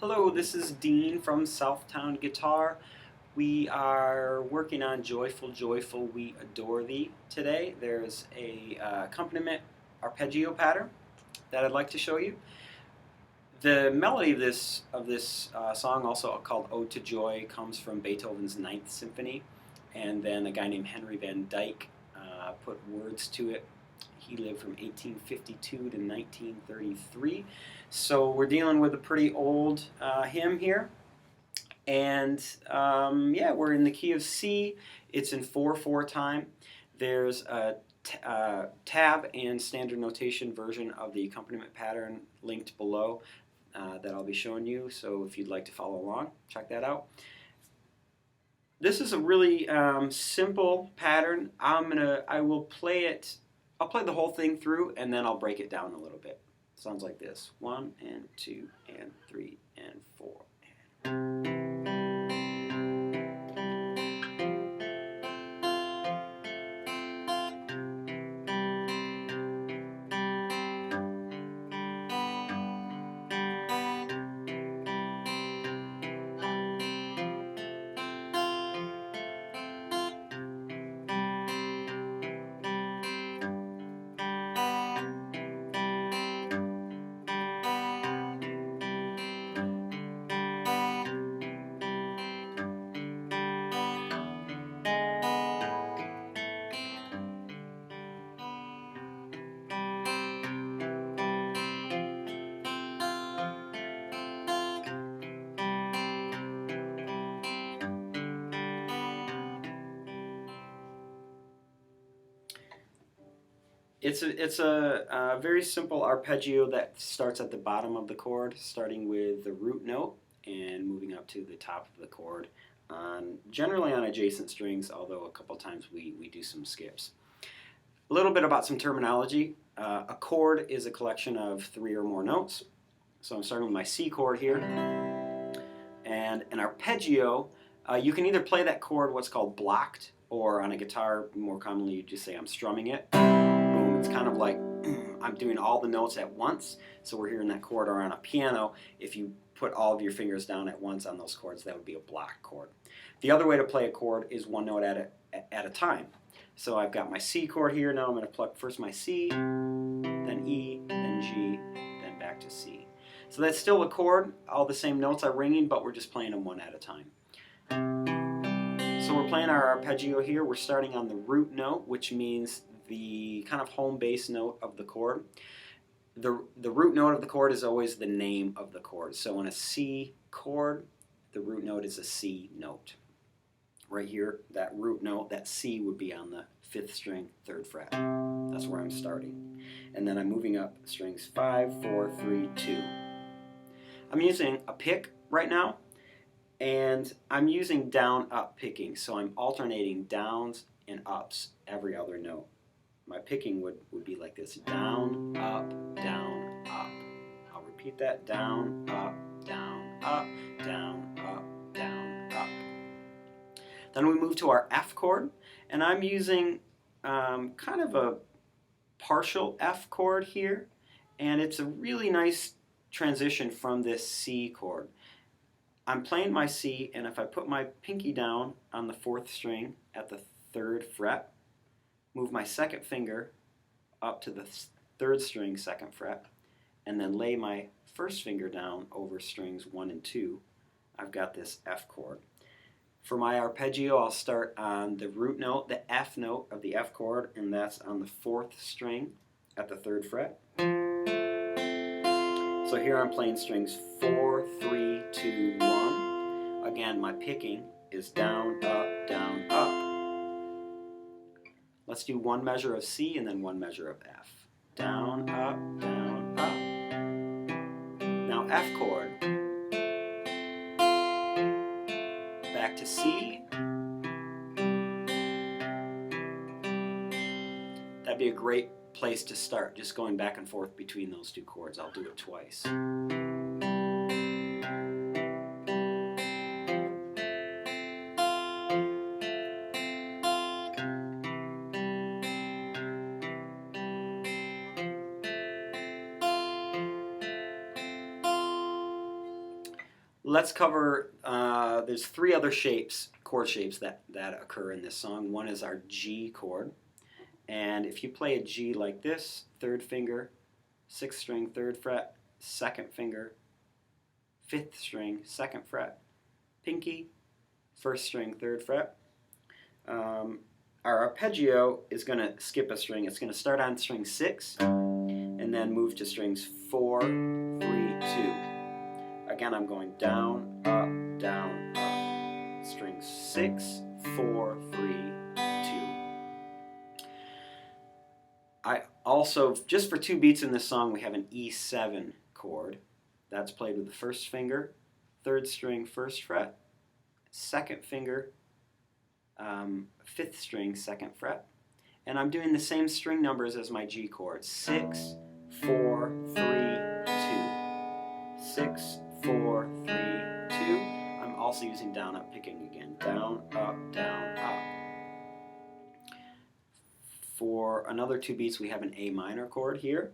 Hello, this is Dean from Southtown Guitar. We are working on Joyful, Joyful, We Adore Thee today. There's a accompaniment arpeggio pattern that I'd like to show you. The melody of this song, also called Ode to Joy, comes from Beethoven's Ninth Symphony, and then a guy named Henry Van Dyke put words to it. He lived from 1852 to 1933, so we're dealing with a pretty old hymn here. And yeah, we're in the key of C. It's in 4/4 time. There's a tab and standard notation version of the accompaniment pattern linked below that I'll be showing you. So if you'd like to follow along, check that out. This is a really simple pattern. I will play it. I'll play the whole thing through, and then I'll break it down a little bit. Sounds like this: 1 and 2 and 3 and 4. It's a very simple arpeggio that starts at the bottom of the chord, starting with the root note and moving up to the top of the chord, generally on adjacent strings, although a couple times we do some skips. A little bit about some terminology. A chord is a collection of 3 or more notes. So I'm starting with my C chord here. And an arpeggio, you can either play that chord what's called blocked, or on a guitar, more commonly you just say I'm strumming it. It's kind of like I'm doing all the notes at once, so we're hearing that chord. Or on a piano, if you put all of your fingers down at once on those chords, that would be a block chord. The other way to play a chord is one note at a time. So I've got my C chord here. Now I'm going to pluck first my C, then E, then G, then back to C. So that's still a chord. All the same notes are ringing, but we're just playing them one at a time. So we're playing our arpeggio here. We're starting on the root note, which means the kind of home base note of the chord. The root note of the chord is always the name of the chord. So in a C chord, the root note is a C note. Right here, that root note, that C, would be on the 5th string, 3rd fret. That's where I'm starting. And then I'm moving up strings 5, 4, 3, 2. I'm using a pick right now, and I'm using down-up picking. So I'm alternating downs and ups every other note. My picking would be like this: down, up, down, up. I'll repeat that: down, up, down, up, down, up, down, up. Then we move to our F chord, and I'm using kind of a partial F chord here, and it's a really nice transition from this C chord. I'm playing my C, and if I put my pinky down on the 4th string at the 3rd fret, move my 2nd finger up to the 3rd string, 2nd fret, and then lay my 1st finger down over strings 1 and 2, I've got this F chord. For my arpeggio, I'll start on the root note, the F note of the F chord, and that's on the 4th string at the 3rd fret. So here I'm playing strings 4, 3, 2, 1. Again, my picking is down, up, down, up. Let's do one measure of C and then one measure of F. Down, up, down, up. Now F chord. Back to C. That'd be a great place to start, just going back and forth between those 2 chords. I'll do it twice. Let's cover, there's three other shapes, chord shapes that occur in this song. One is our G chord. And if you play a G like this, third finger, sixth string, third fret, second finger, fifth string, second fret, pinky, first string, third fret. Our arpeggio is going to skip a string. It's going to start on string 6 and then move to strings 4, 3, 2. Again, I'm going down, up, strings 6, 4, 3, 2. I also, just for 2 beats in this song, we have an E7 chord. That's played with the first finger, third string, first fret, second finger, fifth string, second fret. And I'm doing the same string numbers as my G chord. 6, 4, 3, 2. 6, 4, 3, 2. I'm also using down, up picking again. Down, up, up. For another 2 beats, we have an A minor chord here.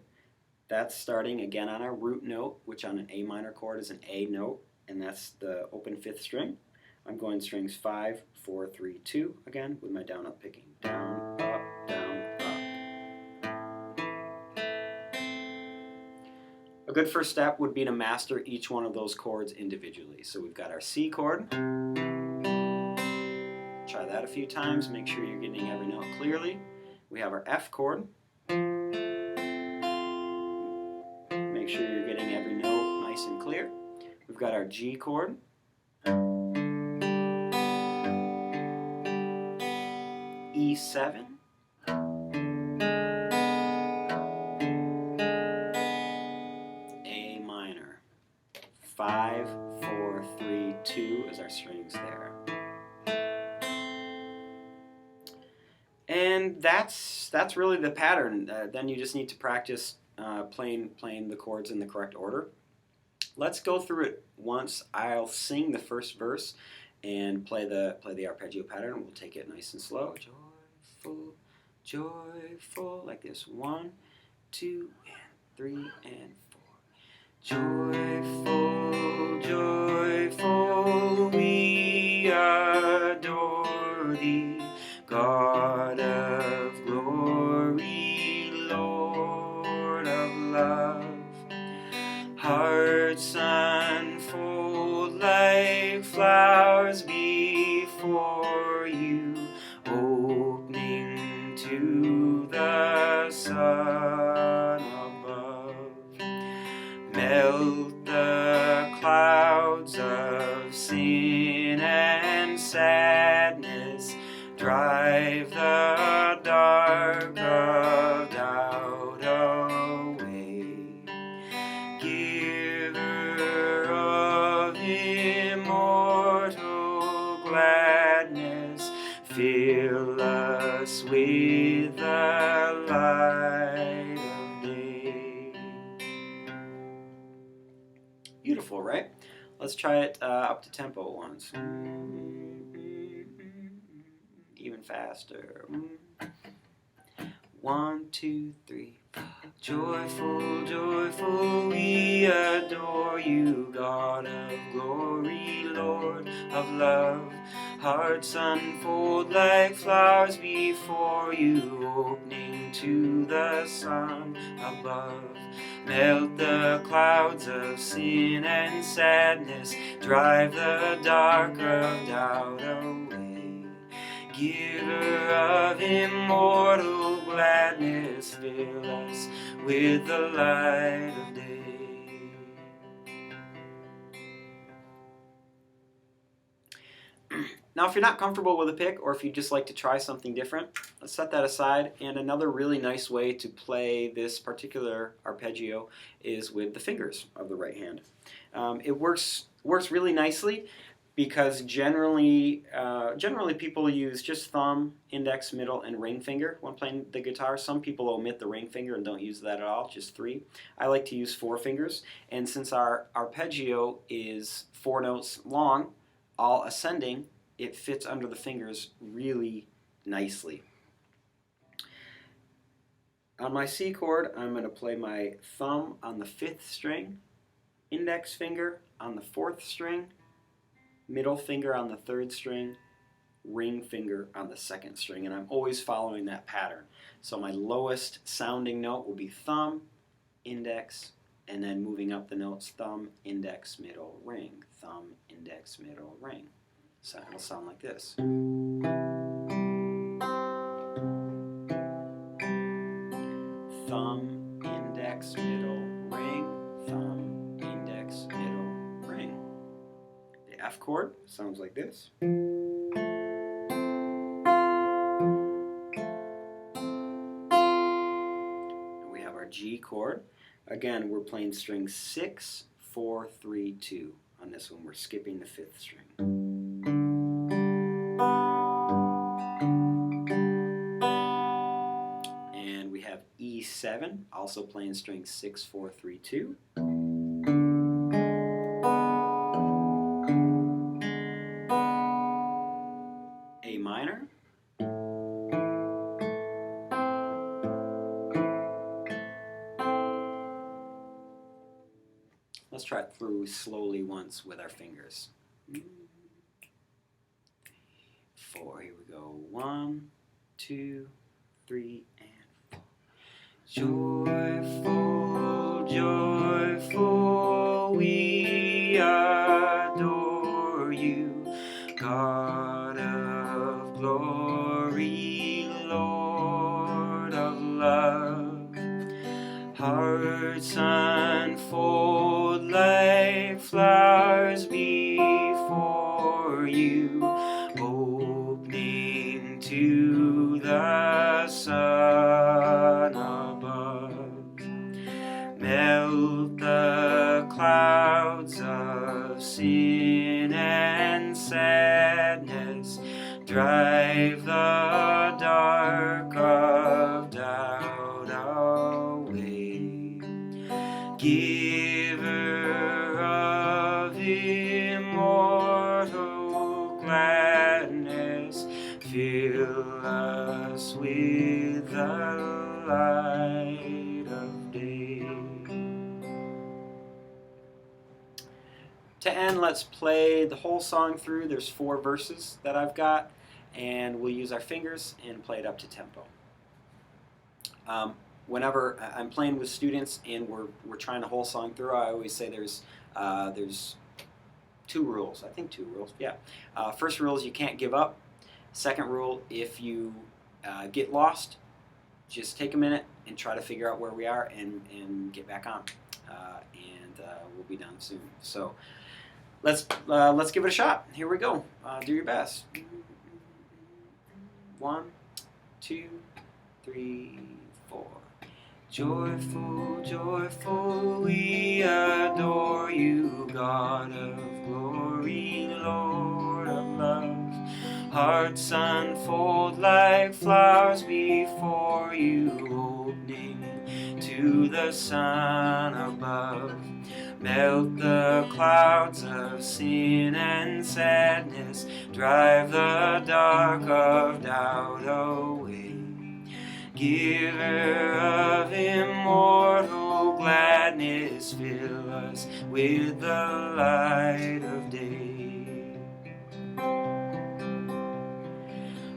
That's starting again on our root note, which on an A minor chord is an A note, and that's the open 5th string. I'm going strings 5, 4, 3, 2 again with my down, up picking. Down, up, down, up. A good first step would be to master each one of those chords individually. So we've got our C chord. Try that a few times, make sure you're getting every note clearly. We have our F chord. Make sure you're getting every note nice and clear. We've got our G chord. E7. A minor. 5, 4, 3, 2 is our strings there. And that's really the pattern. Then you just need to practice playing the chords in the correct order. Let's go through it once. I'll sing the first verse and play the arpeggio pattern. We'll take it nice and slow. Joyful, joyful, like this. 1, 2, and 3, and 4. Joyful, joyful, we adore thee, God of glory, Lord of love. Hearts unfold like flowers before you, opening to the sun above. Melt the clouds of sin and sadness, drive the dark of doubt away. Giver of immortal gladness, fill us with the light of day. Beautiful, right? Let's try it up to tempo once. Even faster. 1, 2, 3. Joyful, joyful, we adore you, God of glory, Lord of love. Hearts unfold like flowers before you, opening to the sun above. Melt the clouds of sin and sadness, drive the dark of doubt away. Giver of immortal gladness, fill us with the light of day. Now, if you're not comfortable with a pick, or if you'd just like to try something different, let's set that aside. And another really nice way to play this particular arpeggio is with the fingers of the right hand. It works really nicely because generally people use just thumb, index, middle, and ring finger when playing the guitar. Some people omit the ring finger and don't use that at all, just 3. I like to use 4 fingers, and since our arpeggio is 4 notes long, all ascending, it fits under the fingers really nicely. On my C chord, I'm going to play my thumb on the 5th string, index finger on the 4th string, middle finger on the 3rd string, ring finger on the 2nd string, and I'm always following that pattern. So my lowest sounding note will be thumb, index, and then moving up the notes, thumb, index, middle, ring, thumb, index, middle, ring. So it'll sound like this. Thumb, index, middle, ring, thumb, index, middle, ring. The F chord sounds like this. G chord. Again, we're playing string 6, 4, 3, 2. On this one, we're skipping the 5th string. And we have E7, also playing string 6, 4, 3, 2. A minor. Let's try it through slowly once with our fingers. 4, here we go. 1, 2, 3, and 4. Joyful, joyful, we adore you, God of glory, Lord of love. Hearts unfold like flowers before you, opening to the sun above. Melt the clouds of sin and sadness, drive the dark of doubt away. Giver of immortal gladness, fill us with the light of day. To end, let's play the whole song through. There's 4 verses that I've got, and we'll use our fingers and play it up to tempo. Whenever I'm playing with students and we're trying the whole song through, I always say there's 2 rules. I think 2 rules. Yeah. First rule is you can't give up. Second rule, if you get lost, just take a minute and try to figure out where we are and get back on. We'll be done soon. So let's give it a shot. Here we go. Do your best. 1, 2, 3, 4. Joyful, joyful, we adore you, God of glory, Lord of love. Hearts unfold like flowers before you, opening to the sun above. Melt the clouds of sin and sadness, drive the dark of doubt away. Giver of immortal gladness, fill us with the light of day.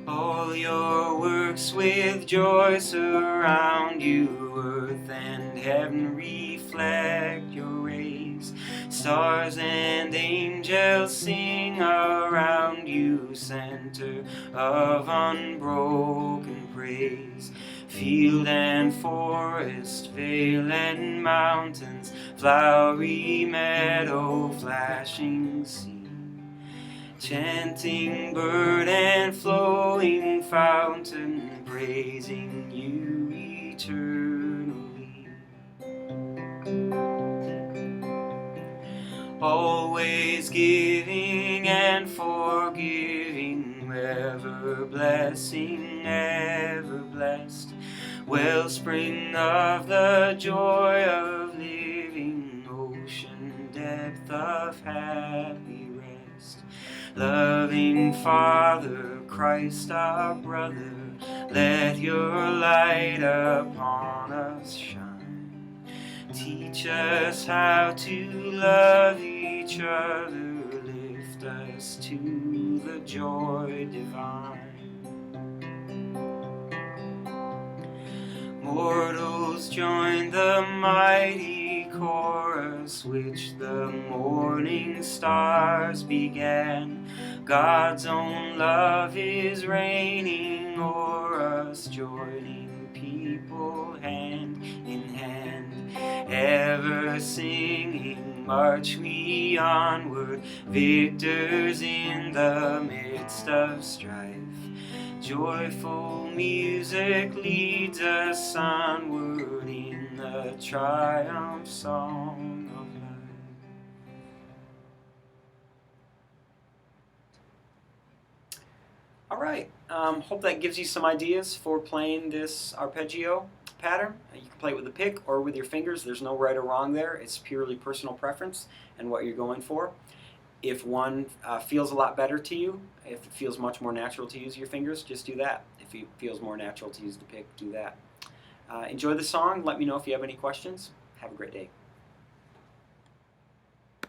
All your works with joy surround you, earth and heaven reflect your rays. Stars and angels sing around you, center of unbroken praise. Field and forest, vale and mountains, flowery meadow, flashing sea. Chanting bird and flowing fountain, praising you eternally. Always giving and forgiving, ever blessing, ever blessed. Wellspring of the joy of living, ocean depth of happy rest. Loving Father, Christ our brother, let your light upon us shine. Teach us how to love each other, lift us to the joy divine. Mortals join the mighty chorus which the morning stars began. God's own love is reigning o'er us, joining people hand in hand. Ever singing, march we onward, victors in the midst of strife. Joyful music leads us onward in the triumph song of life. All right, hope that gives you some ideas for playing this arpeggio pattern. You can play it with a pick or with your fingers. There's no right or wrong there. It's purely personal preference and what you're going for. If one feels a lot better to you, if it feels much more natural to use your fingers, just do that. If it feels more natural to use the pick, do that. Enjoy the song. Let me know if you have any questions. Have a great day.